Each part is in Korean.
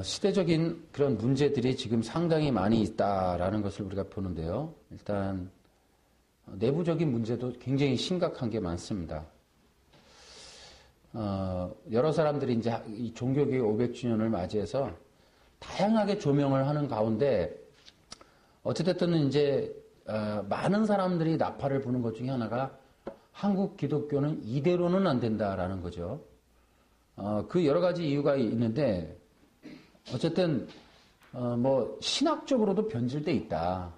시대적인 그런 문제들이 지금 상당히 많이 있다라는 것을 우리가 보는데요. 일단 내부적인 문제도 굉장히 심각한 게 많습니다. 여러 사람들이 이제 이 종교개혁 500주년을 맞이해서 다양하게 조명을 하는 가운데 어찌됐든 이제 많은 사람들이 나팔을 부는 것 중에 하나가 한국 기독교는 이대로는 안 된다라는 거죠. 그 여러 가지 이유가 있는데 어쨌든 뭐 신학적으로도 변질돼 있다.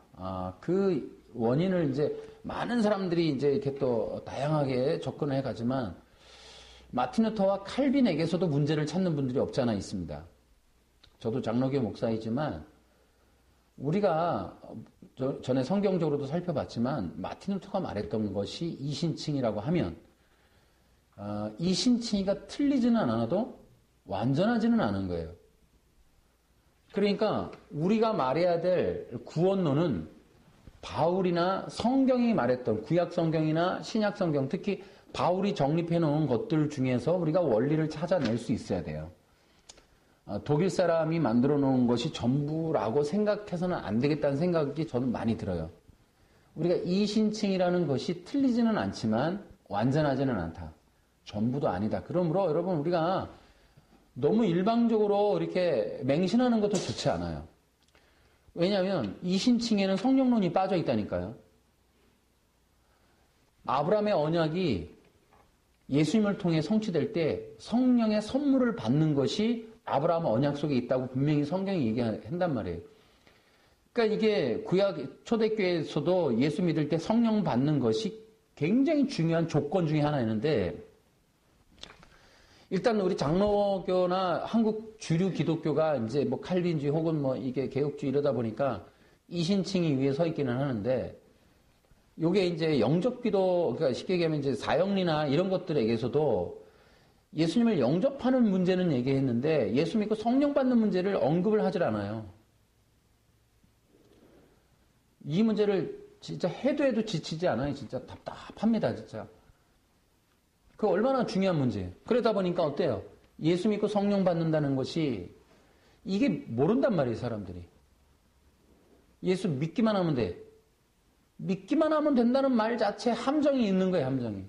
그 원인을 이제 많은 사람들이 이제 이렇게 또 다양하게 접근해 가지만 마틴 루터와 칼빈에게서도 문제를 찾는 분들이 없지 않아 있습니다. 저도 장로교 목사이지만 우리가 전에 성경적으로도 살펴봤지만 마틴 루터가 말했던 것이 이신칭이라고 하면 이신칭이가 틀리지는 않아도 완전하지는 않은 거예요. 그러니까 우리가 말해야 될 구원론은 바울이나 성경이 말했던 구약 성경이나 신약 성경, 특히 바울이 정립해 놓은 것들 중에서 우리가 원리를 찾아낼 수 있어야 돼요. 독일 사람이 만들어 놓은 것이 전부라고 생각해서는 안 되겠다는 생각이 저는 많이 들어요. 우리가 이신칭이라는 것이 틀리지는 않지만 완전하지는 않다. 전부도 아니다. 그러므로 여러분 우리가 너무 일방적으로 이렇게 맹신하는 것도 좋지 않아요. 왜냐하면 이신칭에는 성령론이 빠져 있다니까요. 아브라함의 언약이 예수님을 통해 성취될 때 성령의 선물을 받는 것이 아브라함 언약 속에 있다고 분명히 성경이 얘기한단 말이에요. 그러니까 이게 구약 초대교회에서도 예수 믿을 때 성령 받는 것이 굉장히 중요한 조건 중에 하나였는데 일단 우리 장로교나 한국 주류 기독교가 이제 뭐 칼빈주의 혹은 뭐 이게 개혁주의 이러다 보니까 이신칭이 위에 서 있기는 하는데 요게 이제 영접기도, 그러니까 쉽게 얘기하면 이제 사형리나 이런 것들에게서도 예수님을 영접하는 문제는 얘기했는데 예수 믿고 성령 받는 문제를 언급을 하질 않아요. 이 문제를 진짜 해도 지치지 않아요. 진짜 답답합니다. 진짜. 그 얼마나 중요한 문제예요. 그러다 보니까 어때요? 예수 믿고 성령 받는다는 것이 이게 모른단 말이에요. 사람들이. 예수 믿기만 하면 돼. 믿기만 하면 된다는 말 자체에 함정이 있는 거예요. 함정이.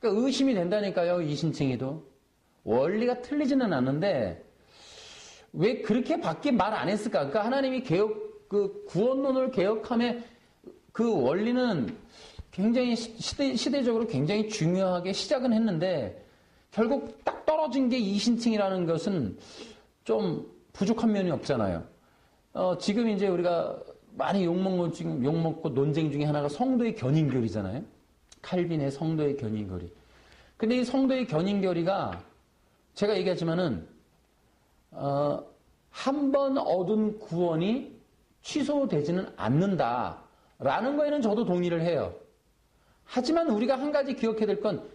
그러니까 의심이 된다니까요. 이신칭이도. 원리가 틀리지는 않는데 왜 그렇게 밖에 말 안 했을까? 그러니까 하나님이 구원론을 개혁함에 그 원리는 굉장히 시대적으로 굉장히 중요하게 시작은 했는데 결국 딱 떨어진 게 이신칭이라는 것은 좀 부족한 면이 없잖아요. 지금 이제 우리가 많이 욕먹고 논쟁 중에 하나가 성도의 견인교리잖아요. 칼빈의 성도의 견인교리. 근데 이 성도의 견인교리가 제가 얘기하지만은 한 번 얻은 구원이 취소되지는 않는다라는 거에는 저도 동의를 해요. 하지만 우리가 한 가지 기억해야 될 건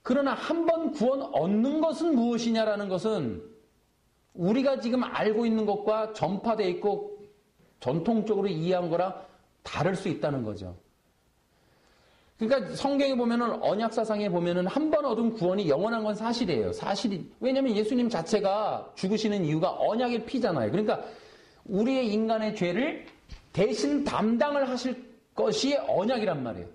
그러나 한 번 구원 얻는 것은 무엇이냐라는 것은 우리가 지금 알고 있는 것과 전파되어 있고 전통적으로 이해한 거랑 다를 수 있다는 거죠. 그러니까 성경에 보면은 언약사상에 보면은 한 번 얻은 구원이 영원한 건 사실이에요. 사실이. 왜냐면 예수님 자체가 죽으시는 이유가 언약의 피잖아요. 그러니까 우리의 인간의 죄를 대신 담당을 하실 것이 언약이란 말이에요.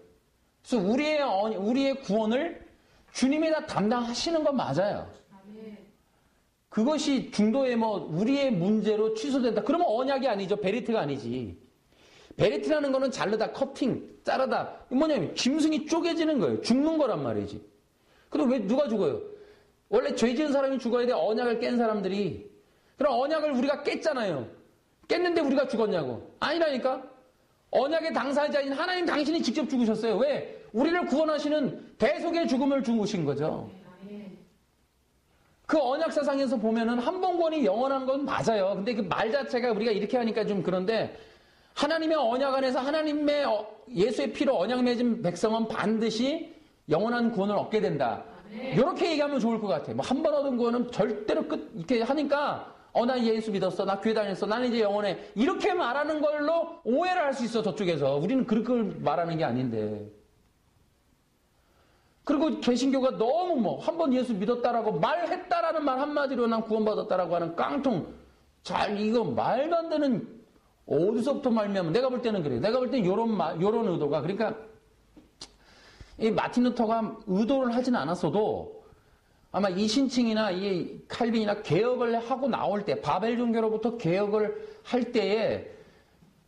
그래서 우리의 구원을 주님이 다 담당하시는 건 맞아요. 그것이 중도에 우리의 문제로 취소된다. 그러면 언약이 아니죠. 베리트가 아니지. 베리트라는 거는 자르다, 커팅, 자르다. 뭐냐면 짐승이 쪼개지는 거예요. 죽는 거란 말이지. 그럼 왜 누가 죽어요? 원래 죄 지은 사람이 죽어야 돼. 언약을 깬 사람들이. 그럼 언약을 우리가 깼잖아요. 깼는데 우리가 죽었냐고. 아니라니까. 언약의 당사자인 하나님 당신이 직접 죽으셨어요. 왜? 우리를 구원하시는 대속의 죽음을 죽으신 거죠. 그 언약사상에서 보면은 한 번 구원이 영원한 건 맞아요. 근데 그 말 자체가 우리가 이렇게 하니까 좀 그런데 하나님의 언약 안에서 하나님의 예수의 피로 언약 맺은 백성은 반드시 영원한 구원을 얻게 된다. 이렇게 얘기하면 좋을 것 같아요. 한 번 얻은 구원은 절대로 이렇게 하니까 나 예수 믿었어. 나 교회 다녔어. 나는 이제 영원해. 이렇게 말하는 걸로 오해를 할 수 있어. 저쪽에서. 우리는 그렇게 말하는 게 아닌데. 그리고 개신교가 너무 한 번 예수 믿었다라고 말했다라는 말 한마디로 난 구원받았다라고 하는 깡통. 이거 말도 안 되는, 어디서부터 말미암아, 내가 볼 때는 그래요. 내가 볼 때는 요런 의도가, 그러니까, 이 마틴 루터가 의도를 하진 않았어도, 아마 이 신칭이나 이 칼빈이나 개혁을 하고 나올 때, 바벨 종교로부터 개혁을 할 때에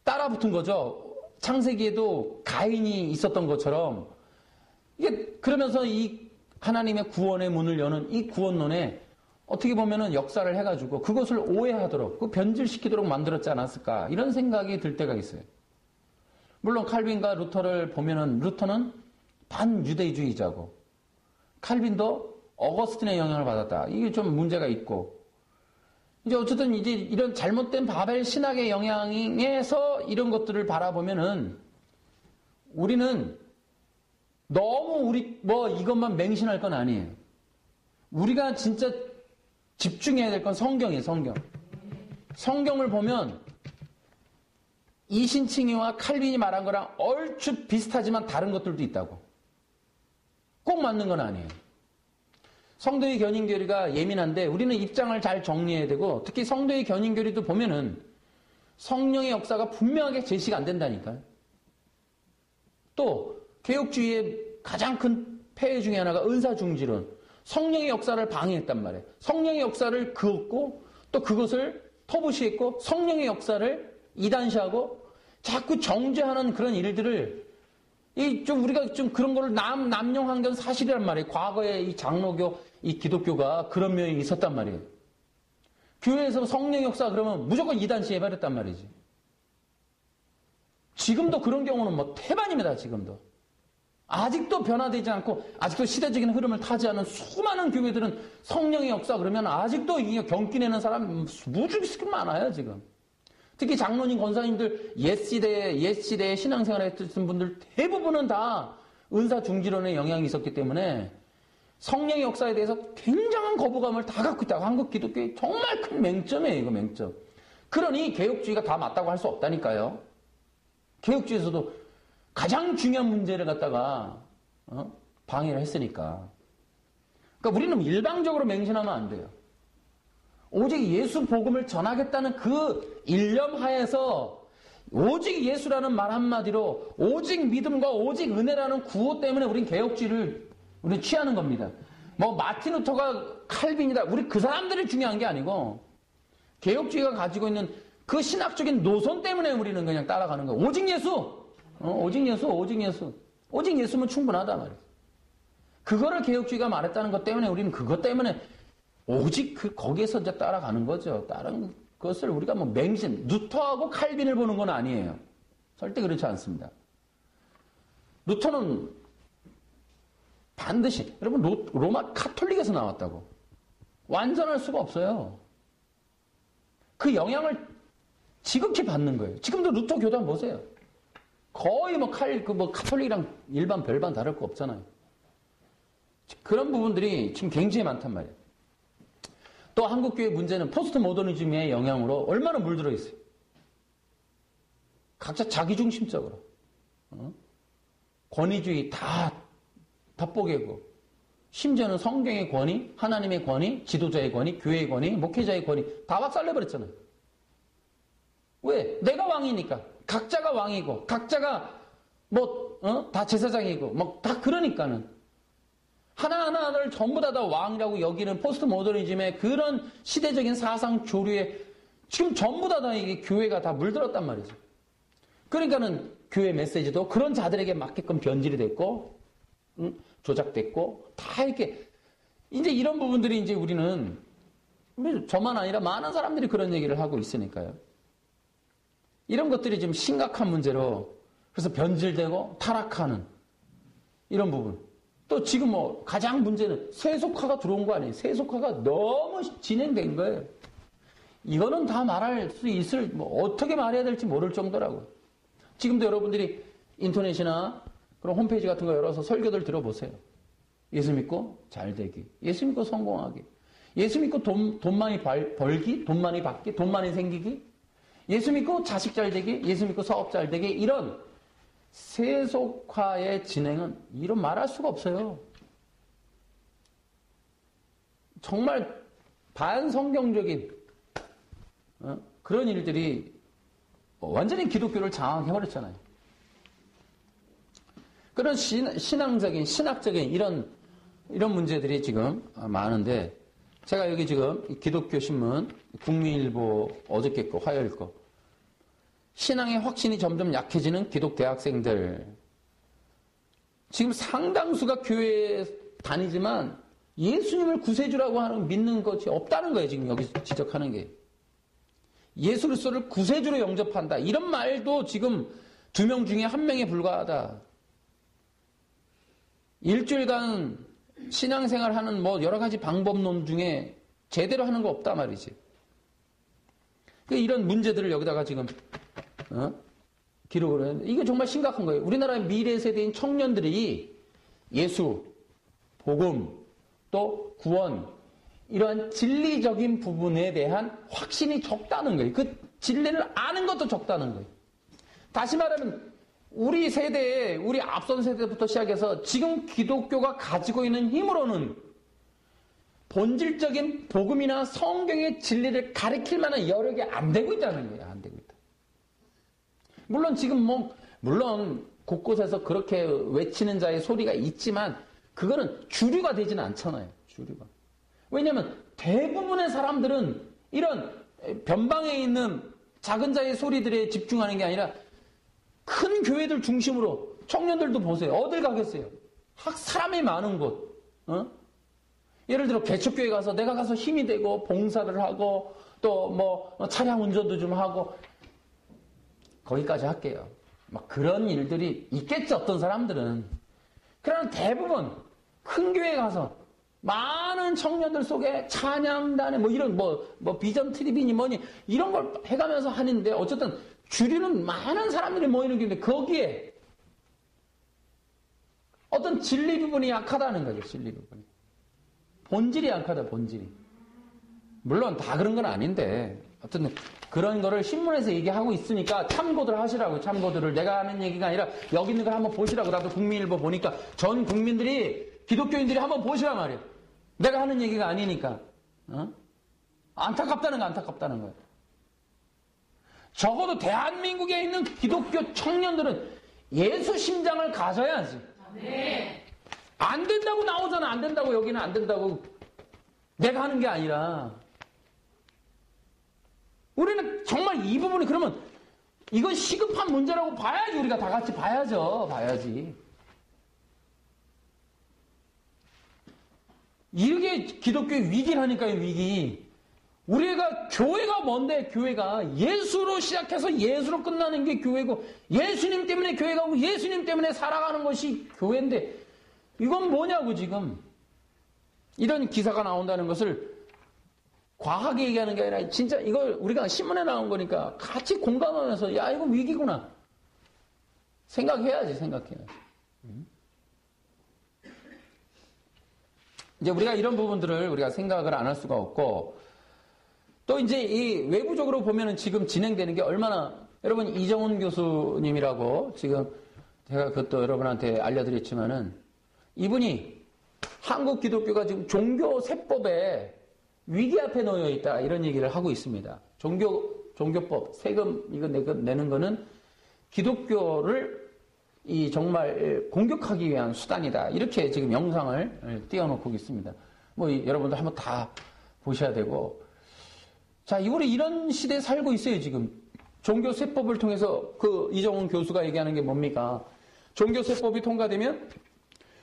따라붙은 거죠. 창세기에도 가인이 있었던 것처럼, 이게, 그러면서 이 하나님의 구원의 문을 여는 이 구원론에 어떻게 보면은 역사를 해가지고 그것을 오해하도록, 그 변질시키도록 만들었지 않았을까, 이런 생각이 들 때가 있어요. 물론 칼빈과 루터를 보면은, 루터는 반유대주의자고, 칼빈도 어거스틴의 영향을 받았다. 이게 좀 문제가 있고, 이제 어쨌든 이제 이런 잘못된 바벨 신학의 영향에서 이런 것들을 바라보면은, 우리는 너무 이것만 맹신할 건 아니에요. 우리가 진짜 집중해야 될 건 성경이에요, 성경. 성경을 보면 이신칭이와 칼빈이 말한 거랑 얼추 비슷하지만 다른 것들도 있다고. 꼭 맞는 건 아니에요. 성도의 견인교리가 예민한데 우리는 입장을 잘 정리해야 되고, 특히 성도의 견인교리도 보면은 성령의 역사가 분명하게 제시가 안 된다니까요. 또 개혁주의의 가장 큰 폐해 중에 하나가 은사중지론. 성령의 역사를 방해했단 말이에요. 성령의 역사를 그었고, 또 그것을 터부시했고, 성령의 역사를 이단시하고, 자꾸 정죄하는 그런 일들을, 우리가 좀 그런 거를 남용한 건 사실이란 말이에요. 과거에 이 장로교, 이 기독교가 그런 면이 있었단 말이에요. 교회에서 성령의 역사 그러면 무조건 이단시해버렸단 말이지. 지금도 그런 경우는 태반입니다, 지금도. 아직도 변화되지 않고, 아직도 시대적인 흐름을 타지 않은 수많은 교회들은 성령의 역사 그러면 아직도 이게 경기 내는 사람 무지개 많아요, 지금. 특히 장로님, 권사님들, 옛 시대에 신앙생활을 했던 분들 대부분은 다 은사 중지론의 영향이 있었기 때문에 성령의 역사에 대해서 굉장한 거부감을 다 갖고 있다고. 한국 기독교의 정말 큰 맹점이에요, 이거 맹점. 그러니 개혁주의가 다 맞다고 할 수 없다니까요. 개혁주의에서도 가장 중요한 문제를 갖다가 방해를 했으니까. 그러니까 우리는 일방적으로 맹신하면 안 돼요. 오직 예수 복음을 전하겠다는 그 일념 하에서 오직 예수라는 말 한마디로 오직 믿음과 오직 은혜라는 구호 때문에 우린 개혁주의를 우린 취하는 겁니다. 마틴 루터가 칼빈이다. 우리 그 사람들이 중요한 게 아니고 개혁주의가 가지고 있는 그 신학적인 노선 때문에 우리는 그냥 따라가는 거예요. 오직 예수! 오직 예수, 오직 예수. 오직 예수면 충분하다 말이에요. 그거를 개혁주의가 말했다는 것 때문에 우리는 그것 때문에 오직 거기에서 이제 따라가는 거죠. 다른 것을 우리가 맹신, 루터하고 칼빈을 보는 건 아니에요. 절대 그렇지 않습니다. 루터는 반드시, 여러분, 로마 카톨릭에서 나왔다고. 완전할 수가 없어요. 그 영향을 지극히 받는 거예요. 지금도 루터 교단 보세요. 거의 카톨릭이랑 일반 별반 다를 거 없잖아요. 그런 부분들이 지금 굉장히 많단 말이에요. 또 한국교회 문제는 포스트 모더니즘의 영향으로 얼마나 물들어 있어요. 각자 자기중심적으로. 권위주의 다 덮보개고, 심지어는 성경의 권위, 하나님의 권위, 지도자의 권위, 교회의 권위, 목회자의 권위 다 박살내버렸잖아요. 왜? 내가 왕이니까. 각자가 왕이고, 각자가 다 제사장이고, 다 그러니까는. 하나하나를 전부 다 왕이라고 여기는 포스트 모더니즘의 그런 시대적인 사상 조류에 지금 전부 다 이게 교회가 다 물들었단 말이죠. 그러니까는 교회 메시지도 그런 자들에게 맞게끔 변질이 됐고, 조작됐고, 다 이렇게, 이제 이런 부분들이 이제 우리는, 저만 아니라 많은 사람들이 그런 얘기를 하고 있으니까요. 이런 것들이 지금 심각한 문제로, 그래서 변질되고 타락하는 이런 부분. 또 지금 가장 문제는 세속화가 들어온 거 아니에요. 세속화가 너무 진행된 거예요. 이거는 다 말할 수 있을, 어떻게 말해야 될지 모를 정도라고요. 지금도 여러분들이 인터넷이나 그런 홈페이지 같은 거 열어서 설교들 들어보세요. 예수 믿고 잘 되기. 예수 믿고 성공하기. 예수 믿고 돈 많이 벌기. 돈 많이 받기. 돈 많이 생기기. 예수 믿고 자식 잘 되기. 예수 믿고 사업 잘 되기. 이런 세속화의 진행은 이런 말할 수가 없어요. 정말 반성경적인 그런 일들이 완전히 기독교를 장악해버렸잖아요. 그런 신앙적인, 신학적인 이런 문제들이 지금 많은데, 제가 여기 지금 기독교 신문, 국민일보 어저께 거, 화요일 거, 신앙의 확신이 점점 약해지는 기독 대학생들. 지금 상당수가 교회에 다니지만 예수님을 구세주라고 하는 믿는 것이 없다는 거예요. 지금 여기 지적하는 게. 예수 그리스도를 구세주로 영접한다. 이런 말도 지금 2명 중에 1명에 불과하다. 일주일간 신앙생활하는 뭐 여러 가지 방법론 중에 제대로 하는 거 없다 말이지. 이런 문제들을 여기다가 지금 기록을 했는데 이게 정말 심각한 거예요. 우리나라의 미래 세대인 청년들이 예수, 복음, 또 구원 이러한 진리적인 부분에 대한 확신이 적다는 거예요. 그 진리를 아는 것도 적다는 거예요. 다시 말하면 우리 세대에 우리 앞선 세대부터 시작해서 지금 기독교가 가지고 있는 힘으로는 본질적인 복음이나 성경의 진리를 가리킬 만한 여력이 안 되고 있다는 거예요. 안 되고 있다. 물론 지금 물론 곳곳에서 그렇게 외치는 자의 소리가 있지만 그거는 주류가 되지는 않잖아요. 주류가. 왜냐하면 대부분의 사람들은 이런 변방에 있는 작은 자의 소리들에 집중하는 게 아니라 큰 교회들 중심으로 청년들도 보세요. 어딜 가겠어요? 사람이 많은 곳. 예를 들어 개척교회 가서 내가 가서 힘이 되고 봉사를 하고 또 뭐 차량 운전도 좀 하고 거기까지 할게요. 막 그런 일들이 있겠죠. 어떤 사람들은. 그러나 대부분 큰 교회 가서 많은 청년들 속에 찬양단에 뭐 이런 뭐 비전 트립이니 뭐니 이런 걸 해가면서 하는데 어쨌든 주류는 많은 사람들이 모이는 길인데 거기에 어떤 진리 부분이 약하다는 거죠. 진리 부분이. 본질이 약하다. 본질이. 물론 다 그런 건 아닌데 어쨌든 그런 거를 신문에서 얘기하고 있으니까 참고들 하시라고. 참고들을 내가 하는 얘기가 아니라 여기 있는 걸 한번 보시라고. 나도 국민일보 보니까 전 국민들이 기독교인들이 한번 보시란 말이에요. 내가 하는 얘기가 아니니까. 안타깝다는 거예요. 적어도 대한민국에 있는 기독교 청년들은 예수 심장을 가져야지. 네. 안 된다고 나오잖아. 안 된다고 여기는 안 된다고. 내가 하는 게 아니라. 우리는 정말 이 부분이 그러면 이건 시급한 문제라고 봐야지. 우리가 다 같이 봐야죠. 봐야지. 이게 기독교의 위기라니까요. 위기. 우리가 교회가 뭔데 교회가 예수로 시작해서 예수로 끝나는 게 교회고 예수님 때문에 교회가 오고 예수님 때문에 살아가는 것이 교회인데 이건 뭐냐고 지금. 이런 기사가 나온다는 것을 과하게 얘기하는 게 아니라 진짜 이걸 우리가 신문에 나온 거니까 같이 공감하면서 야 이거 위기구나. 생각해야지. 이제 우리가 이런 부분들을 우리가 생각을 안 할 수가 없고 또 이제 이 외부적으로 보면은 지금 진행되는 게 얼마나 여러분 이정훈 교수님이라고 지금 제가 그것도 여러분한테 알려드렸지만은 이분이 한국 기독교가 지금 종교 세법에 위기 앞에 놓여 있다 이런 얘기를 하고 있습니다. 종교법 세금 이거 내는 거는 기독교를 이 정말 공격하기 위한 수단이다 이렇게 지금 영상을 띄워놓고 있습니다. 뭐 여러분들 한번 다 보셔야 되고. 자, 우리 이런 시대에 살고 있어요, 지금. 종교세법을 통해서 그 이정훈 교수가 얘기하는 게 뭡니까? 종교세법이 통과되면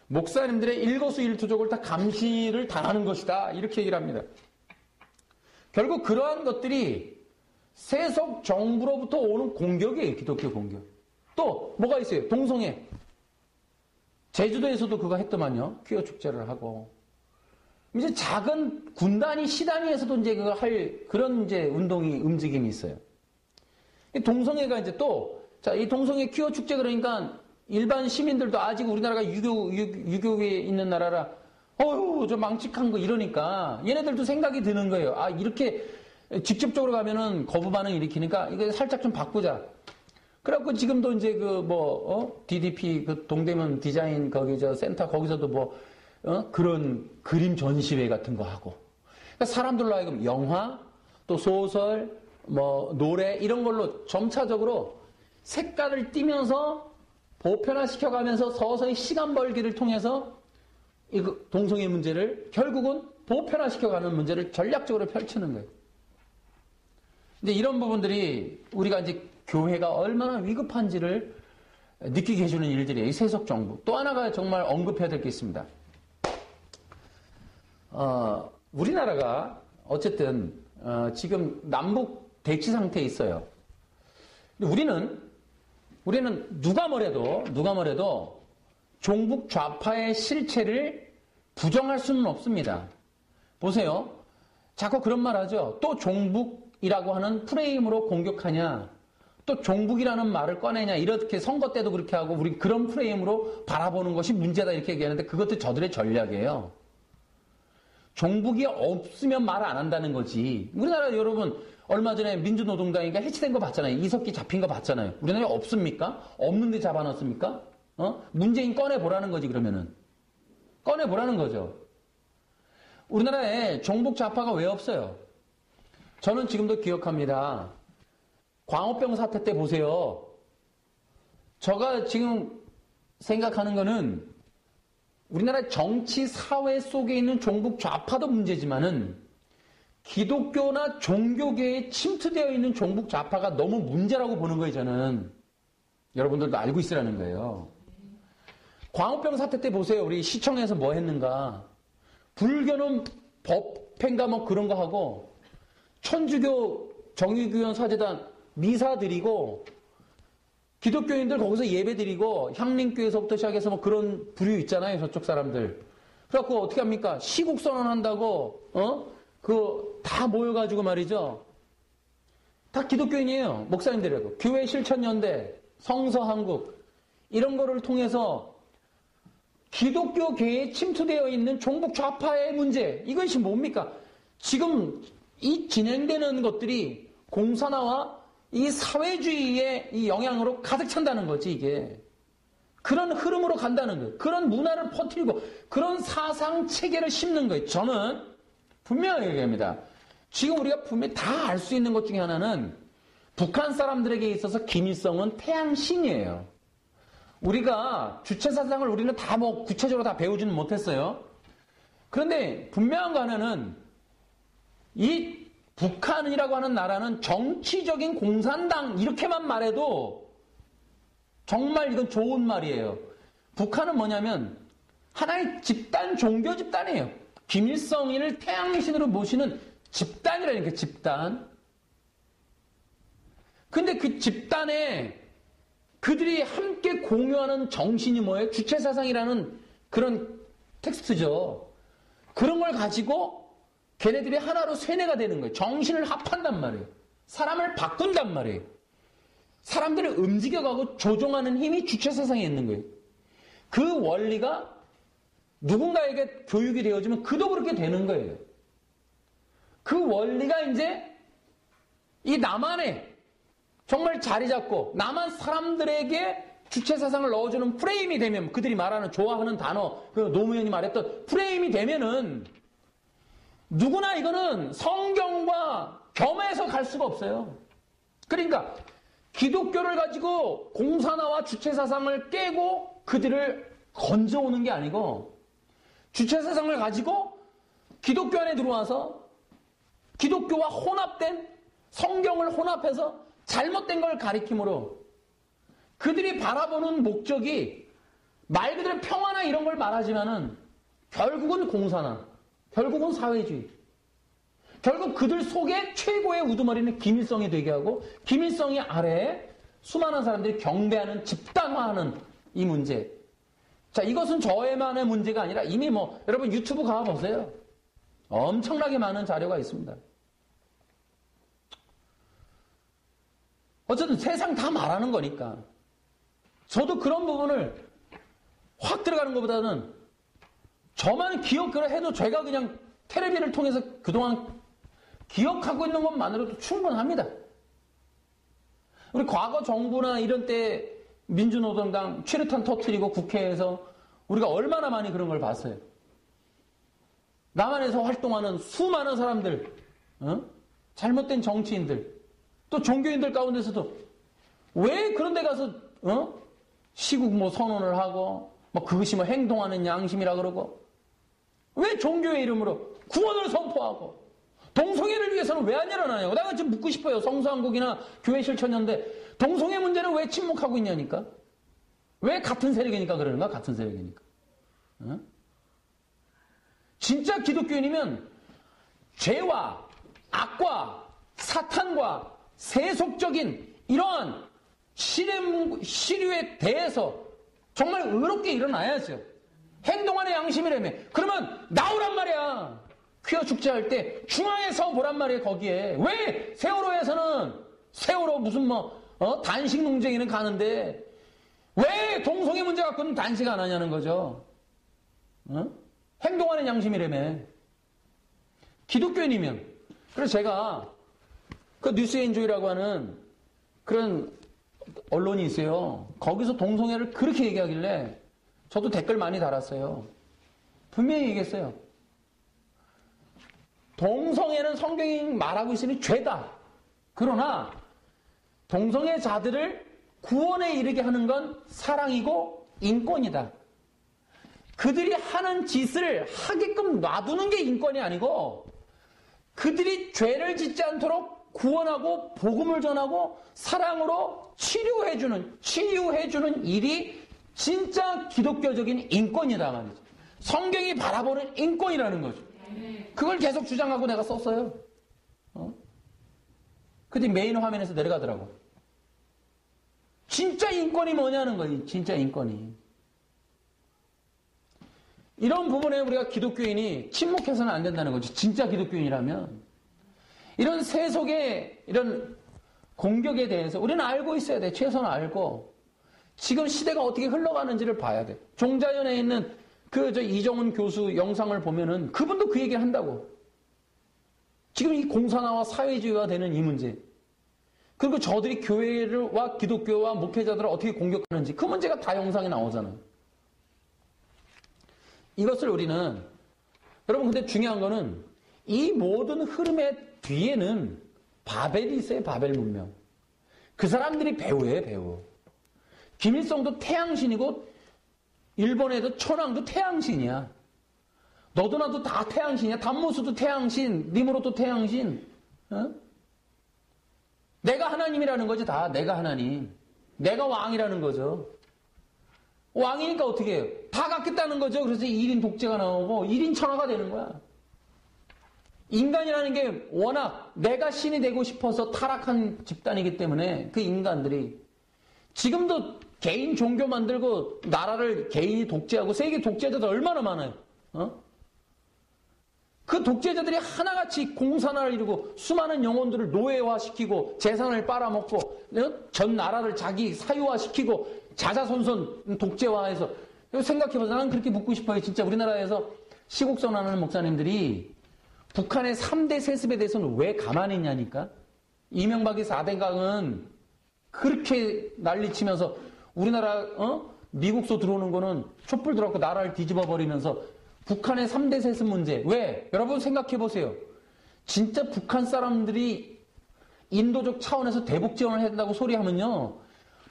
목사님들의 일거수일투족을 다 감시를 당하는 것이다. 이렇게 얘기를 합니다. 결국 그러한 것들이 세속 정부로부터 오는 공격이에요, 기독교 공격. 또, 뭐가 있어요? 동성애. 제주도에서도 그거 했더만요. 퀴어 축제를 하고. 이제 작은 군단위, 시단위에서도 이제 그거 할 그런 이제 움직임이 있어요. 동성애가 이제 또, 자, 이 동성애 퀴어 축제 그러니까 일반 시민들도 아직 우리나라가 유교에 있는 나라라, 저 망측한 거 이러니까 얘네들도 생각이 드는 거예요. 아, 이렇게 직접적으로 가면은 거부 반응 일으키니까 이거 살짝 좀 바꾸자. 그래갖고 지금도 이제 DDP, 그 동대문 디자인 거기 센터 거기서도 그런 그림 전시회 같은 거 하고. 그러니까 사람들로 하여금 영화, 또 소설, 뭐 노래 이런 걸로 점차적으로 색깔을 띠면서 보편화시켜가면서 서서히 시간 벌기를 통해서 이 동성애 문제를 결국은 보편화시켜가는 문제를 전략적으로 펼치는 거예요. 근데 이런 부분들이 우리가 이제 교회가 얼마나 위급한지를 느끼게 해주는 일들이에요. 이 세속 정부. 또 하나가 정말 언급해야 될 게 있습니다. 우리나라가 어쨌든 지금 남북 대치 상태에 있어요. 근데 우리는 누가 뭐래도 종북 좌파의 실체를 부정할 수는 없습니다. 보세요. 자꾸 그런 말 하죠. 또 종북이라고 하는 프레임으로 공격하냐. 또 종북이라는 말을 꺼내냐. 이렇게 선거 때도 그렇게 하고 우리 그런 프레임으로 바라보는 것이 문제다 이렇게 얘기하는데 그것도 저들의 전략이에요. 종북이 없으면 말 안 한다는 거지. 우리나라 여러분 얼마 전에 민주노동당이가 해체된 거 봤잖아요. 이석기 잡힌 거 봤잖아요. 우리나라에 없습니까? 없는데 잡아놨습니까? 문재인 꺼내보라는 거지 그러면은. 꺼내보라는 거죠. 우리나라에 종북 좌파가 왜 없어요? 저는 지금도 기억합니다. 광우병 사태 때 보세요. 제가 지금 생각하는 거는 우리나라 정치 사회 속에 있는 종북 좌파도 문제지만은 기독교나 종교계에 침투되어 있는 종북 좌파가 너무 문제라고 보는 거예요, 저는. 여러분들도 알고 있으라는 거예요. 광우병 사태 때 보세요. 우리 시청에서 뭐 했는가. 불교는 법회인가 뭐 그런 거 하고 천주교 정의교원 사제단 미사 드리고 기독교인들 거기서 예배 드리고 향림교에서부터 시작해서 뭐 그런 부류 있잖아요. 저쪽 사람들. 그래갖고 어떻게 합니까? 시국선언 한다고 다 모여가지고 말이죠. 다 기독교인이에요. 목사님들이라고. 교회 실천연대, 성서한국 이런 거를 통해서 기독교계에 침투되어 있는 종북 좌파의 문제 이것이 뭡니까? 지금 이 진행되는 것들이 공산화와 이 사회주의의 이 영향으로 가득 찬다는 거지 이게. 그런 흐름으로 간다는 거예요. 그런 문화를 퍼뜨리고 그런 사상 체계를 심는 거예요. 저는 분명히 얘기합니다. 지금 우리가 분명히 다 알 수 있는 것 중에 하나는 북한 사람들에게 있어서 김일성은 태양신이에요. 우리가 주체사상을 우리는 다 뭐 구체적으로 다 배우지는 못했어요. 그런데 분명한 거 하나는 이 북한이라고 하는 나라는 정치적인 공산당 이렇게만 말해도 정말 이건 좋은 말이에요. 북한은 뭐냐면 하나의 집단, 종교 집단이에요. 김일성을 태양신으로 모시는 집단이라니까 집단. 근데 그 집단에 그들이 함께 공유하는 정신이 뭐예요? 주체사상이라는 그런 텍스트죠. 그런 걸 가지고 걔네들이 하나로 세뇌가 되는 거예요. 정신을 합한단 말이에요. 사람을 바꾼단 말이에요. 사람들을 움직여가고 조종하는 힘이 주체사상에 있는 거예요. 그 원리가 누군가에게 교육이 되어지면 그도 그렇게 되는 거예요. 그 원리가 이제 이 남한에 정말 자리 잡고 남한 사람들에게 주체사상을 넣어주는 프레임이 되면 그들이 말하는 좋아하는 단어 그 노무현이 말했던 프레임이 되면은 누구나 이거는 성경과 겸해서 갈 수가 없어요. 그러니까 기독교를 가지고 공산화와 주체사상을 깨고 그들을 건져오는 게 아니고 주체사상을 가지고 기독교 안에 들어와서 기독교와 혼합된 성경을 혼합해서 잘못된 걸 가리킴으로 그들이 바라보는 목적이 말 그대로 평화나 이런 걸 말하지만은 결국은 공산화, 결국은 사회주의. 결국 그들 속에 최고의 우두머리는 김일성이 되게 하고 김일성이 아래에 수많은 사람들이 경배하는 집단화하는 이 문제. 자, 이것은 저의만의 문제가 아니라 이미 뭐 여러분 유튜브 가보세요. 엄청나게 많은 자료가 있습니다. 어쨌든 세상 다 말하는 거니까. 저도 그런 부분을 확 들어가는 것보다는 저만 기억을 해도 제가 그냥 텔레비를 통해서 그동안 기억하고 있는 것만으로도 충분합니다. 우리 과거 정부나 이런 때 민주노동당 최루탄 터뜨리고 국회에서 우리가 얼마나 많이 그런 걸 봤어요. 남한에서 활동하는 수많은 사람들, 잘못된 정치인들, 또 종교인들 가운데서도 왜 그런 데 가서 시국 뭐 선언을 하고 뭐 그것이 뭐 행동하는 양심이라 그러고 왜 종교의 이름으로 구원을 선포하고 동성애를 위해서는 왜 안 일어나냐고. 내가 지금 묻고 싶어요. 성서한국이나 교회 실천연대 동성애 문제는 왜 침묵하고 있냐니까. 왜 같은 세력이니까 그러는가? 같은 세력이니까. 진짜 기독교인이면 죄와 악과 사탄과 세속적인 이러한 시류에 대해서 정말 의롭게 일어나야죠. 행동안의 양심이라며. 그러면 나오란 말이야. 퀴어 축제할 때 중앙에 서 보란 말이에요. 거기에. 왜 세월호에서는 세월호 무슨 단식 논쟁이는 가는데 왜 동성애 문제 갖고는 단식 안 하냐는 거죠. 행동하는 양심이라며. 기독교인이면. 그래서 제가 그 뉴스엔조이라고 하는 그런 언론이 있어요. 거기서 동성애를 그렇게 얘기하길래 저도 댓글 많이 달았어요. 분명히 얘기했어요. 동성애는 성경이 말하고 있으니 죄다. 그러나 동성애자들을 구원에 이르게 하는 건 사랑이고 인권이다. 그들이 하는 짓을 하게끔 놔두는 게 인권이 아니고 그들이 죄를 짓지 않도록 구원하고 복음을 전하고 사랑으로 치유해주는 일이 진짜 기독교적인 인권이다 말이죠. 성경이 바라보는 인권이라는 거죠. 그걸 계속 주장하고 내가 썼어요. 근데 메인 화면에서 내려가더라고. 진짜 인권이 뭐냐는 거지. 진짜 인권이. 이런 부분에 우리가 기독교인이 침묵해서는 안 된다는 거지. 진짜 기독교인이라면. 이런 세속의 이런 공격에 대해서 우리는 알고 있어야 돼. 최소한 알고. 지금 시대가 어떻게 흘러가는지를 봐야 돼. 종자연에 있는 이정훈 교수 영상을 보면은 그분도 그 얘기를 한다고. 지금 이 공산화와 사회주의화 되는 이 문제. 그리고 저들이 교회와 기독교와 목회자들을 어떻게 공격하는지 그 문제가 다 영상에 나오잖아요. 이것을 우리는 여러분 근데 중요한 거는 이 모든 흐름의 뒤에는 바벨이 있어요. 바벨 문명. 그 사람들이 배우예요. 배우. 김일성도 태양신이고 일본에도 천황도 태양신이야. 너도 나도 다 태양신이야. 단무수도 태양신, 니무로도 태양신. 내가 하나님이라는 거지 다. 내가 하나님. 내가 왕이라는 거죠. 왕이니까 어떻게 해요? 다 갖겠다는 거죠. 그래서 1인 독재가 나오고 1인 천하가 되는 거야. 인간이라는 게 워낙 내가 신이 되고 싶어서 타락한 집단이기 때문에 그 인간들이 지금도 개인 종교 만들고 나라를 개인이 독재하고 세계 독재자들 얼마나 많아요. 그 독재자들이 하나같이 공산화를 이루고 수많은 영혼들을 노예화시키고 재산을 빨아먹고 전 나라를 자기 사유화시키고 자자손손 독재화해서 생각해보자. 나는 그렇게 묻고 싶어요. 진짜 우리나라에서 시국선언하는 목사님들이 북한의 3대 세습에 대해서는 왜 가만히 있냐니까. 이명박이 4대 강은 그렇게 난리치면서 우리나라 미국서 들어오는 거는 촛불 들어갖고 나라를 뒤집어 버리면서 북한의 3대 세습 문제. 왜? 여러분 생각해보세요. 진짜 북한 사람들이 인도적 차원에서 대북 지원을 해야 된다고 소리하면요.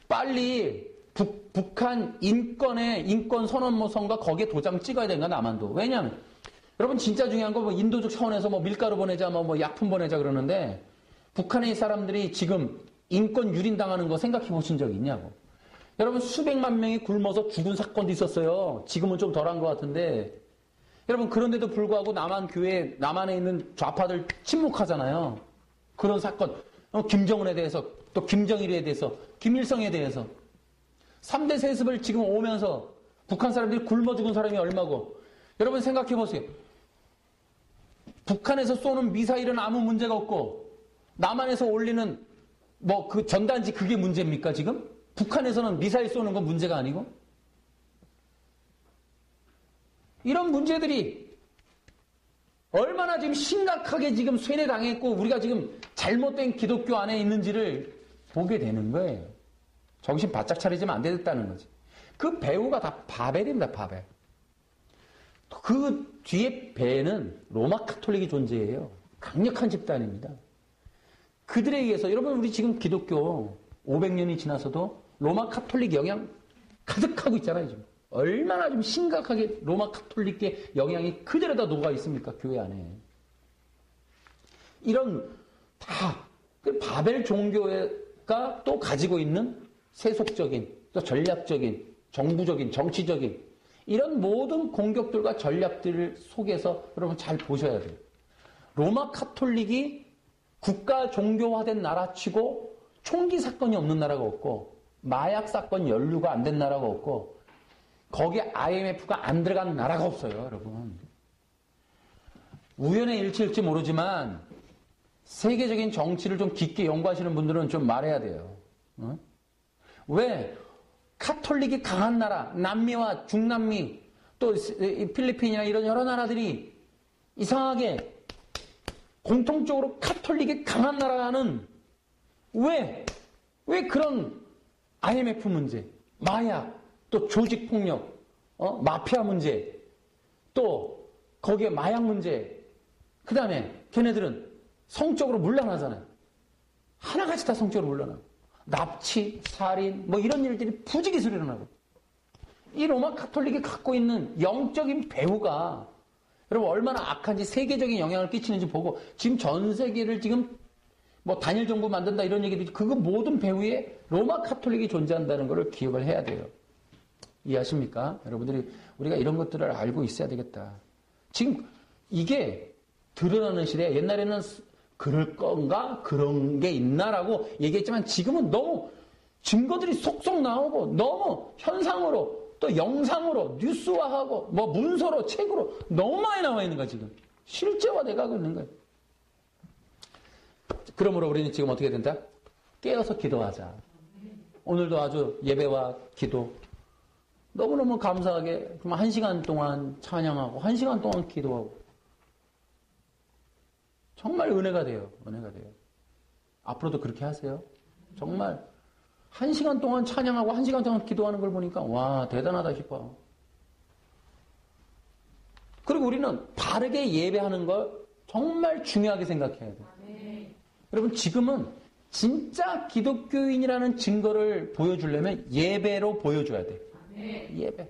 빨리 북한 인권 선언모선과 거기에 도장 찍어야 된다. 남한도. 왜냐하면 여러분 진짜 중요한 거 뭐 인도적 차원에서 뭐 밀가루 보내자 뭐 약품 보내자 그러는데 북한의 사람들이 지금 인권 유린당하는 거 생각해 보신 적 있냐고. 여러분 수백만 명이 굶어서 죽은 사건도 있었어요. 지금은 좀 덜한 것 같은데 여러분 그런데도 불구하고 남한에 있는 좌파들 침묵하잖아요. 그런 사건. 김정은에 대해서 또 김정일에 대해서 김일성에 대해서 3대 세습을 지금 오면서 북한 사람들이 굶어 죽은 사람이 얼마고. 여러분 생각해 보세요. 북한에서 쏘는 미사일은 아무 문제가 없고 남한에서 올리는 뭐 그 전단지 그게 문제입니까 지금? 북한에서는 미사일 쏘는 건 문제가 아니고? 이런 문제들이 얼마나 지금 심각하게 지금 쇠뇌당했고 우리가 지금 잘못된 기독교 안에 있는지를 보게 되는 거예요. 정신 바짝 차리지면 안 되겠다는 거지. 그 배우가 다 바벨입니다. 바벨. 그 뒤에 배는 로마 카톨릭이 존재해요. 강력한 집단입니다. 그들에 의해서 여러분 우리 지금 기독교 500년이 지나서도 로마 카톨릭 영향 가득하고 있잖아요. 지금. 얼마나 좀 심각하게 로마 카톨릭의 영향이 그대로 다 녹아 있습니까? 교회 안에. 이런 다 바벨 종교가 또 가지고 있는 세속적인 또 전략적인 정부적인 정치적인 이런 모든 공격들과 전략들 속에서 여러분 잘 보셔야 돼요. 로마 카톨릭이 국가 종교화된 나라치고 총기 사건이 없는 나라가 없고 마약 사건 연루가 안 된 나라가 없고 거기에 IMF가 안 들어간 나라가 없어요. 여러분. 우연의 일치일지 모르지만 세계적인 정치를 좀 깊게 연구하시는 분들은 좀 말해야 돼요. 어? 왜? 카톨릭이 강한 나라, 남미와 중남미, 또 필리핀이나 이런 여러 나라들이 이상하게 공통적으로 카톨릭이 강한 나라는 왜 그런 IMF 문제, 마약, 또 조직폭력, 마피아 문제, 또 거기에 마약 문제, 그 다음에 걔네들은 성적으로 물러나잖아요. 하나같이 다 성적으로 물러나. 납치, 살인, 뭐 이런 일들이 부지기수로 일어나고. 이 로마 카톨릭이 갖고 있는 영적인 배후가 여러분 얼마나 악한지 세계적인 영향을 끼치는지 보고 지금 전 세계를 지금 뭐 단일 정부 만든다 이런 얘기도 그거 모든 배후에 로마 카톨릭이 존재한다는 것을 기억을 해야 돼요. 이해하십니까? 여러분들이 우리가 이런 것들을 알고 있어야 되겠다. 지금 이게 드러나는 시대에 옛날에는 그럴 건가? 그런 게 있나라고 얘기했지만 지금은 너무 증거들이 속속 나오고 너무 현상으로 또 영상으로 뉴스화하고 뭐 문서로 책으로 너무 많이 나와 있는 거야 지금. 실제화돼 가고 있는 거예요. 그러므로 우리는 지금 어떻게 된다? 깨어서 기도하자. 오늘도 아주 예배와 기도 너무너무 감사하게 1시간 동안 찬양하고 1시간 동안 기도하고 정말 은혜가 돼요. 은혜가 돼요. 앞으로도 그렇게 하세요. 정말 1시간 동안 찬양하고 1시간 동안 기도하는 걸 보니까 와 대단하다 싶어요. 그리고 우리는 바르게 예배하는 걸 정말 중요하게 생각해야 돼요. 여러분 지금은 진짜 기독교인이라는 증거를 보여주려면 예배로 보여줘야 돼요. 예배.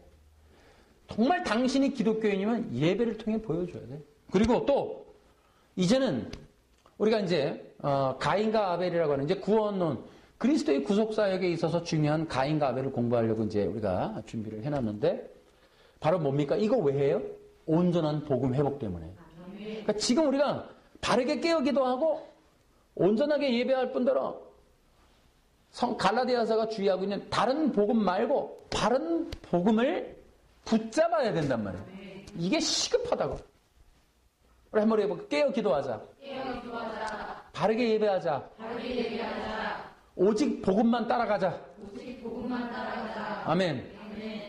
정말 당신이 기독교인이면 예배를 통해 보여줘야 돼요. 그리고 또 이제는 우리가 이제 가인과 아벨이라고 하는 이제 구원론 그리스도의 구속사역에 있어서 중요한 가인과 아벨을 공부하려고 이제 우리가 준비를 해놨는데 바로 뭡니까? 이거 왜 해요? 온전한 복음 회복 때문에. 그러니까 지금 우리가 바르게 깨어 기도하고 온전하게 예배할 뿐더러 갈라디아서가 주의하고 있는 다른 복음 말고 바른 복음을 붙잡아야 된단 말이에요. 이게 시급하다고. 우리 한번 해볼게요. 깨어 기도하자. 바르게 예배하자. 오직 복음만 따라가자. 아멘.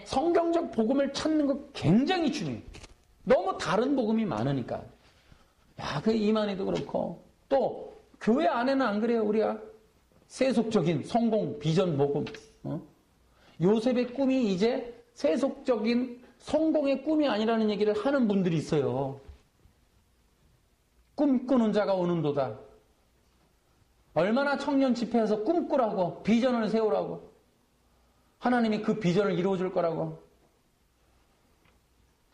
성경적 복음을 찾는 거 굉장히 중요해요. 너무 다른 복음이 많으니까. 야, 그 이만희도 그렇고 또 교회 안에는 안 그래요. 우리가 세속적인 성공, 비전, 복음. 요셉의 꿈이 이제 세속적인 성공의 꿈이 아니라는 얘기를 하는 분들이 있어요. 꿈꾸는 자가 오는도다. 얼마나 청년 집회에서 꿈꾸라고 비전을 세우라고 하나님이 그 비전을 이루어줄 거라고.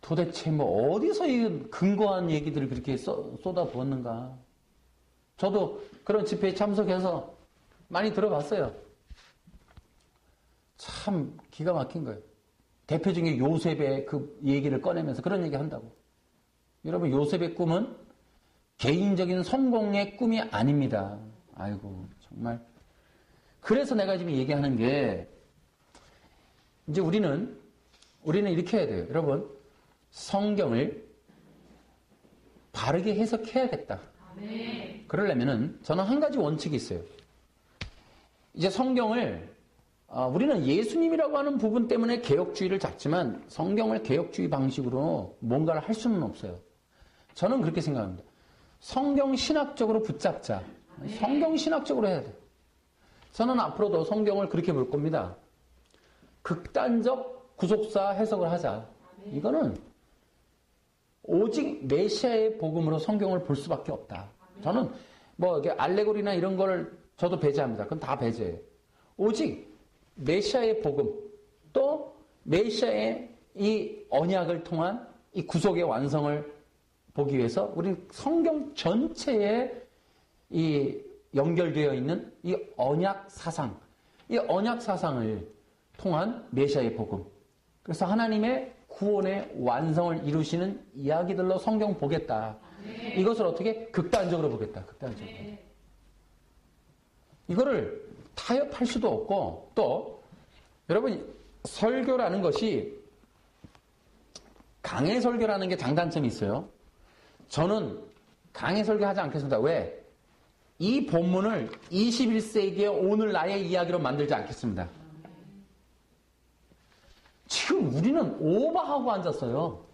도대체 뭐 어디서 이 근거한 얘기들을 그렇게 쏟아부었는가. 저도 그런 집회에 참석해서 많이 들어봤어요. 참 기가 막힌 거예요. 대표 중에 요셉의 그 얘기를 꺼내면서 그런 얘기 한다고. 여러분 요셉의 꿈은 개인적인 성공의 꿈이 아닙니다. 아이고 정말. 그래서 내가 지금 얘기하는 게 이제 우리는 이렇게 해야 돼요. 여러분 성경을 바르게 해석해야겠다. 그러려면은 저는 한 가지 원칙이 있어요. 이제 성경을 우리는 예수님이라고 하는 부분 때문에 개혁주의를 잡지만 성경을 개혁주의 방식으로 뭔가를 할 수는 없어요. 저는 그렇게 생각합니다. 성경 신학적으로 붙잡자. 성경 신학적으로 해야 돼요. 저는 앞으로도 성경을 그렇게 볼 겁니다. 극단적 구속사 해석을 하자. 이거는 오직 메시아의 복음으로 성경을 볼 수밖에 없다. 저는 뭐 이게 알레고리나 이런 걸 저도 배제합니다. 그건 다 배제예요. 오직 메시아의 복음, 또 메시아의 이 언약을 통한 이 구속의 완성을 보기 위해서 우리는 성경 전체에 이 연결되어 있는 이 언약 사상, 이 언약 사상을 통한 메시아의 복음. 그래서 하나님의 구원의 완성을 이루시는 이야기들로 성경 보겠다. 네. 이것을 어떻게? 극단적으로 보겠다. 극단적으로. 네. 이거를 타협할 수도 없고, 또 여러분 설교라는 것이 강해 설교라는 게 장단점이 있어요. 저는 강해 설교하지 않겠습니다. 왜? 이 본문을 21세기의 오늘 나의 이야기로 만들지 않겠습니다. 지금 우리는 오버하고 앉았어요.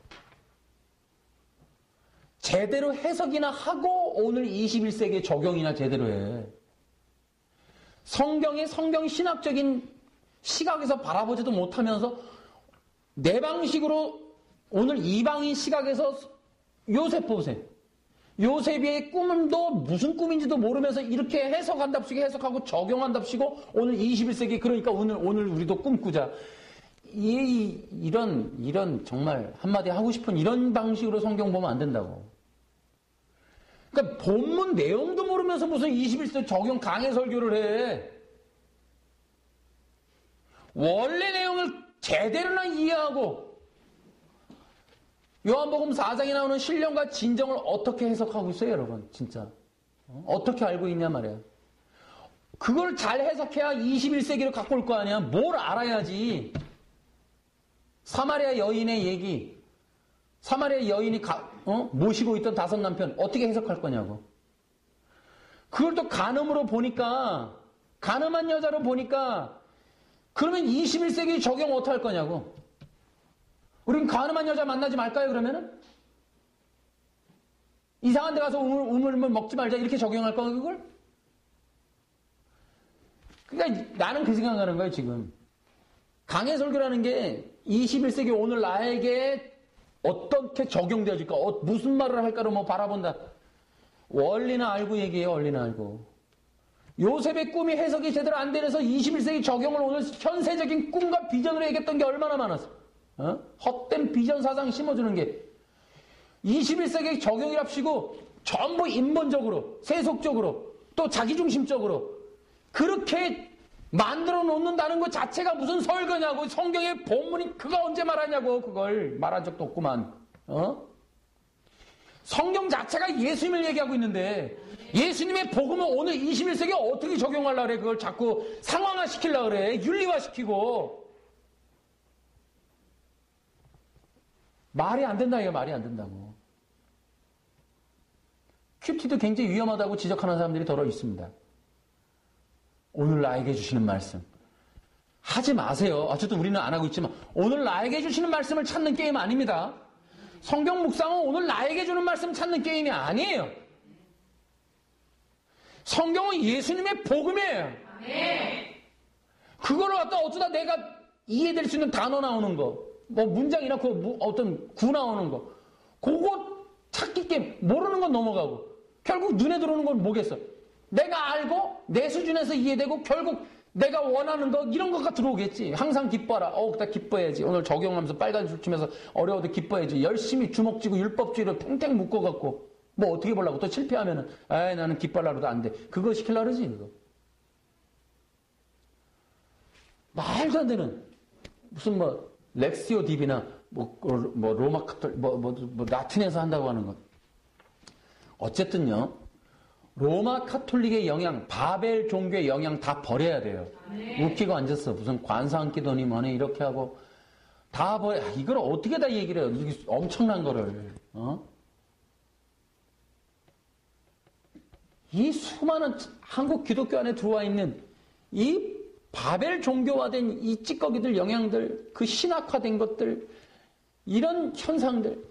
제대로 해석이나 하고 오늘 21세기에 적용이나 제대로 해. 성경의 성경 신학적인 시각에서 바라보지도 못하면서 내 방식으로 오늘 이방인 시각에서 요셉 보세요. 요셉의 꿈도 무슨 꿈인지도 모르면서 이렇게 해석한답시고 해석하고 적용한답시고 오늘 21세기 그러니까 오늘 우리도 꿈꾸자. 이런 정말 한마디 하고 싶은 이런 방식으로 성경 보면 안 된다고. 그러니까 본문 내용도 모르면서 무슨 21세기 적용 강해 설교를 해. 원래 내용을 제대로나 이해하고 요한복음 4장에 나오는 신령과 진정을 어떻게 해석하고 있어요, 여러분? 진짜. 어떻게 알고 있냐 말이야. 그걸 잘 해석해야 21세기를 갖고 올 거 아니야. 뭘 알아야지. 사마리아 여인의 얘기. 사마리아 여인이 모시고 있던 5 남편 어떻게 해석할 거냐고. 그걸 또 간음으로 보니까 간음한 여자로 보니까 그러면 21세기 적용 어떻게 할 거냐고. 우린 간음한 여자 만나지 말까요, 그러면은? 이상한 데 가서 우물물 먹지 말자, 이렇게 적용할 거야, 그걸? 그러니까 나는 그 생각하는 거예요, 지금. 강해 설교라는 게 21세기 오늘 나에게 어떻게 적용되어질까, 무슨 말을 할까로 뭐 바라본다. 원리는 알고 얘기해요, 원리는 알고. 요셉의 꿈이 해석이 제대로 안 되면서 21세기 적용을 오늘 현세적인 꿈과 비전으로 얘기했던 게 얼마나 많았어. 헛된 비전 사상 심어주는 게 21세기 적용이랍시고 전부 인본적으로 세속적으로 또 자기중심적으로 그렇게 만들어 놓는다는 것 자체가 무슨 설거냐고. 성경의 본문이 그가 언제 말하냐고. 그걸 말한 적도 없구만. 성경 자체가 예수님을 얘기하고 있는데 예수님의 복음은 오늘 21세기에 어떻게 적용하려고 그래. 그걸 자꾸 상황화시키려고 그래. 윤리화시키고. 말이 안 된다, 이거 말이 안 된다고. 큐티도 굉장히 위험하다고 지적하는 사람들이 더러 있습니다. 오늘 나에게 주시는 말씀. 하지 마세요. 어쨌든 우리는 안 하고 있지만 오늘 나에게 주시는 말씀을 찾는 게임 아닙니다. 성경 묵상은 오늘 나에게 주는 말씀 찾는 게임이 아니에요. 성경은 예수님의 복음이에요. 그거를 갖다 어쩌다 내가 이해될 수 있는 단어 나오는 거. 뭐 문장이나 어떤 구 나오는 거 그거 찾기 게임. 모르는 건 넘어가고 결국 눈에 들어오는 건 뭐겠어. 내가 알고 내 수준에서 이해되고 결국 내가 원하는 거 이런 거가 들어오겠지. 항상 기뻐하라. 나 기뻐해야지. 오늘 적용하면서 빨간 줄 치면서 어려워도 기뻐해야지. 열심히 주먹 쥐고 율법주의로 탱탱 묶어갖고 뭐 어떻게 보려고 또 실패하면은 나는 기뻐하려도 안 돼. 그거 시키려고 그러지 그거. 말도 안 되는 무슨 뭐 렉시오 디비나 뭐 로마 카톨 뭐 라틴에서 한다고 하는 것. 어쨌든요. 로마 카톨릭의 영향, 바벨 종교의 영향 다 버려야 돼요. 웃기고 앉았어. 무슨 관상기도니 뭐니 이렇게 하고 다 버려. 이걸 어떻게 다 얘기를 해요. 엄청난 거를. 이 수많은 한국 기독교 안에 들어와 있는 이 바벨 종교화된 이 찌꺼기들 영향들, 그 신학화된 것들, 이런 현상들,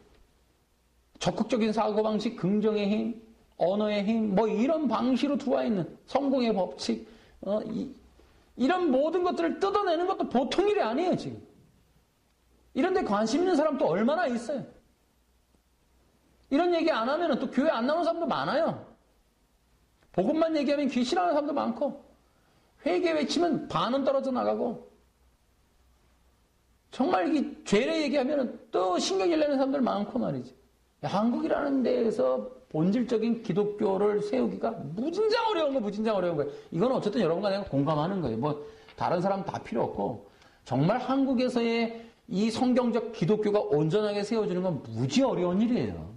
적극적인 사고방식, 긍정의 힘, 언어의 힘, 뭐 이런 방식으로 들어와 있는 성공의 법칙, 이런 모든 것들을 뜯어내는 것도 보통 일이 아니에요, 지금. 이런 데 관심 있는 사람도 얼마나 있어요. 이런 얘기 안 하면 또 교회 안 나오는 사람도 많아요. 복음만 얘기하면 귀 싫어하는 사람도 많고, 회개 외치면 반은 떨어져 나가고, 정말 이 죄를 얘기하면 또 신경질 내는 사람들 많고 말이지. 한국이라는 데에서 본질적인 기독교를 세우기가 무진장 어려운 거예요. 이건 어쨌든 여러분과 내가 공감하는 거예요. 뭐 다른 사람 다 필요 없고, 정말 한국에서의 이 성경적 기독교가 온전하게 세워지는 건 무지 어려운 일이에요.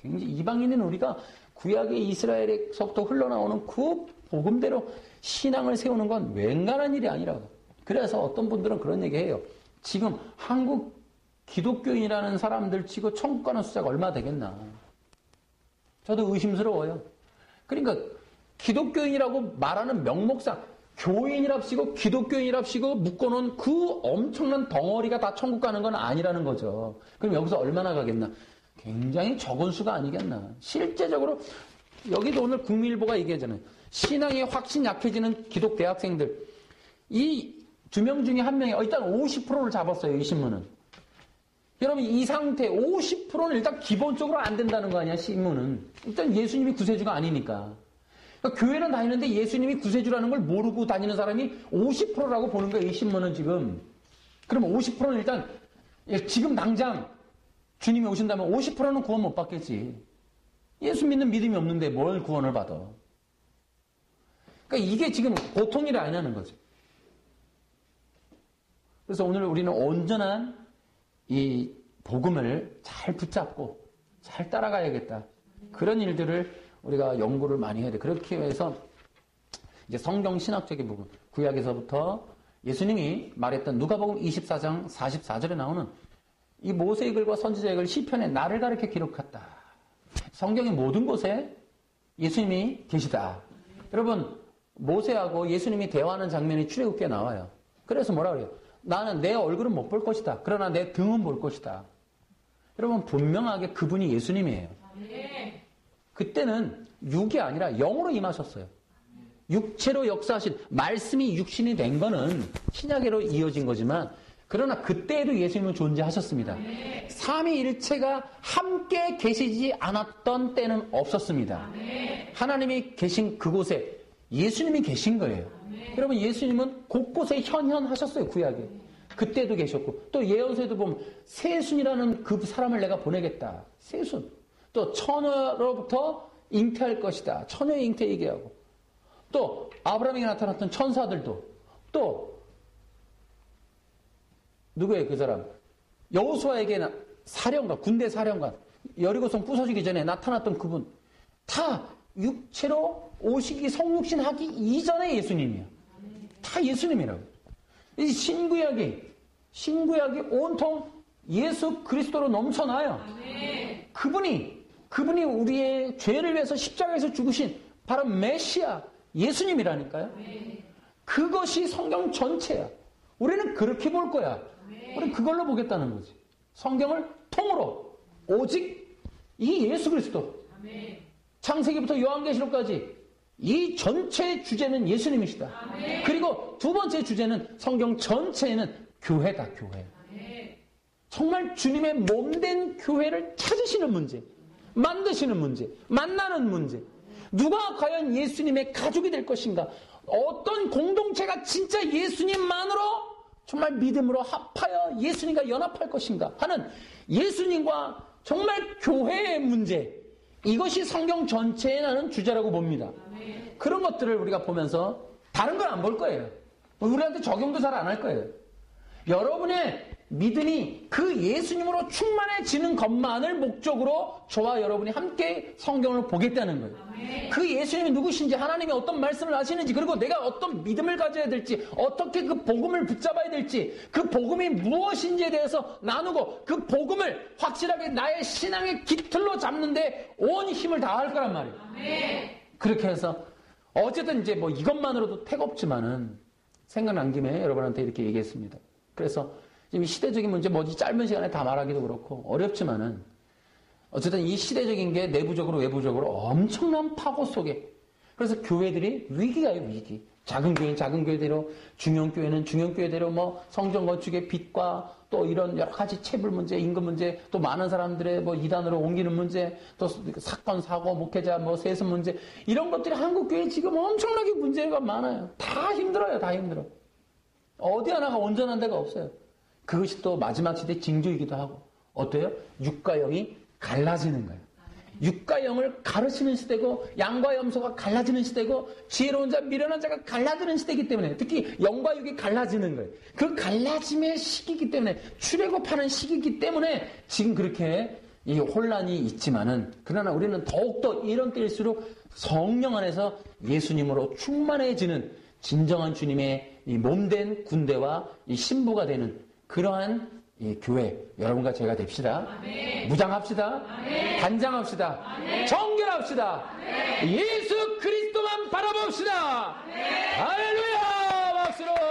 굉장히 이방인은 우리가 구약의 이스라엘에서부터 흘러나오는 그 복음대로 신앙을 세우는 건 웬간한 일이 아니라고. 그래서 어떤 분들은 그런 얘기해요. 지금 한국 기독교인이라는 사람들 치고 천국 가는 숫자가 얼마 되겠나. 저도 의심스러워요. 그러니까 기독교인이라고 말하는 명목상 교인이랍시고 기독교인이랍시고 묶어놓은 그 엄청난 덩어리가 다 천국 가는 건 아니라는 거죠. 그럼 여기서 얼마나 가겠나. 굉장히 적은 수가 아니겠나. 실제적으로 여기도 오늘 국민일보가 얘기하잖아요. 신앙이 확신 약해지는 기독 대학생들. 이 2명 중에 1명이 일단 50%를 잡았어요. 이 신문은. 여러분 이 상태 50%는 일단 기본적으로 안 된다는 거 아니야. 신문은. 일단 예수님이 구세주가 아니니까. 그러니까 교회는 다니는데 예수님이 구세주라는 걸 모르고 다니는 사람이 50%라고 보는 거예요. 이 신문은 지금. 그러면 50%는 일단 지금 당장 주님이 오신다면 50%는 구원 못 받겠지. 예수 믿는 믿음이 없는데 뭘 구원을 받아. 그러니까 이게 지금 보통 일이 아니라는 거죠. 그래서 오늘 우리는 온전한 이 복음을 잘 붙잡고 잘 따라가야겠다. 그런 일들을 우리가 연구를 많이 해야 돼. 그렇게 해서 이제 성경 신학적인 부분, 구약에서부터 예수님이 말했던 누가복음 24장 44절에 나오는 이 모세의 글과 선지자의 글 시편에 나를 가르쳐 기록했다. 성경의 모든 곳에 예수님이 계시다. 여러분 모세하고 예수님이 대화하는 장면이 출애굽기에 나와요. 그래서 뭐라 그래요? 나는 내 얼굴은 못 볼 것이다. 그러나 내 등은 볼 것이다. 여러분 분명하게 그분이 예수님이에요. 그때는 육이 아니라 영으로 임하셨어요. 육체로 역사하신 말씀이 육신이 된 거는 신약으로 이어진 거지만 그러나 그때에도 예수님은 존재하셨습니다. 삼위일체가 함께 계시지 않았던 때는 없었습니다. 하나님이 계신 그곳에 예수님이 계신 거예요. 여러분 예수님은 곳곳에 현현하셨어요. 구약에. 그때도 계셨고 또 예언서에도 보면 세순이라는 그 사람을 내가 보내겠다. 세순. 또 처녀로부터 잉태할 것이다. 처녀의 잉태 얘기하고 또 아브라함에게 나타났던 천사들도 또 누구예요 그 사람? 여호수아에게 사령관, 군대 사령관 여리고성 부서지기 전에 나타났던 그분 다 육체로 오시기 성육신 하기 이전에 예수님이야. 다 예수님이라고. 이 신구약이 온통 예수 그리스도로 넘쳐나요. 그분이 우리의 죄를 위해서 십자가에서 죽으신 바로 메시아 예수님이라니까요. 그것이 성경 전체야. 우리는 그렇게 볼 거야. 우리는 그걸로 보겠다는 거지. 성경을 통으로 오직 이 예수 그리스도 창세기부터 요한계시록까지 이 전체 주제는 예수님이시다. 그리고 두 번째 주제는 성경 전체에는 교회다. 교회. 정말 주님의 몸된 교회를 찾으시는 문제, 만드시는 문제, 만나는 문제. 누가 과연 예수님의 가족이 될 것인가? 어떤 공동체가 진짜 예수님만으로 정말 믿음으로 합하여 예수님과 연합할 것인가 하는 예수님과 정말 교회의 문제. 이것이 성경 전체에 나는 주제라고 봅니다. 그런 것들을 우리가 보면서 다른 건 안 볼 거예요. 우리한테 적용도 잘 안 할 거예요. 여러분의 믿음이 그 예수님으로 충만해지는 것만을 목적으로 저와 여러분이 함께 성경을 보겠다는 거예요. 그 예수님이 누구신지, 하나님이 어떤 말씀을 하시는지, 그리고 내가 어떤 믿음을 가져야 될지, 어떻게 그 복음을 붙잡아야 될지, 그 복음이 무엇인지에 대해서 나누고 그 복음을 확실하게 나의 신앙의 깃틀로 잡는데 온 힘을 다할 거란 말이에요. 그렇게 해서 어쨌든 이제 뭐 이것만으로도 택없지만은 생각난 김에 여러분한테 이렇게 얘기했습니다. 그래서 지금 시대적인 문제 뭐지 짧은 시간에 다 말하기도 그렇고 어렵지만은 어쨌든 이 시대적인 게 내부적으로 외부적으로 엄청난 파고 속에 그래서 교회들이 위기가요 위기. 작은 교회는 작은 교회대로 중형 교회는 중형 교회대로 뭐 성전 건축의 빛과 또 이런 여러 가지 체불 문제, 임금 문제, 또 많은 사람들의 뭐 이단으로 옮기는 문제, 또 사건, 사고, 목회자, 뭐 세습 문제, 이런 것들이 한국교회에 지금 엄청나게 문제가 많아요. 다 힘들어요, 다 힘들어. 어디 하나가 온전한 데가 없어요. 그것이 또 마지막 시대 징조이기도 하고, 어때요? 육과 영이 갈라지는 거예요. 육과 영을 가르치는 시대고, 양과 염소가 갈라지는 시대고, 지혜로운 자, 미련한 자가 갈라지는 시대이기 때문에, 특히 영과 육이 갈라지는 거예요. 그 갈라짐의 시기이기 때문에, 출애굽하는 시기이기 때문에 지금 그렇게 이 혼란이 있지만은, 그러나 우리는 더욱더 이런 때일수록 성령 안에서 예수님으로 충만해지는 진정한 주님의 이 몸된 군대와 이 신부가 되는 그러한 이 교회, 여러분과 제가 됩시다. 아멘. 무장합시다. 아멘. 단장합시다. 아멘. 정결합시다. 아멘. 예수 그리스도만 바라봅시다. 아멘. 할렐루야! 박수로!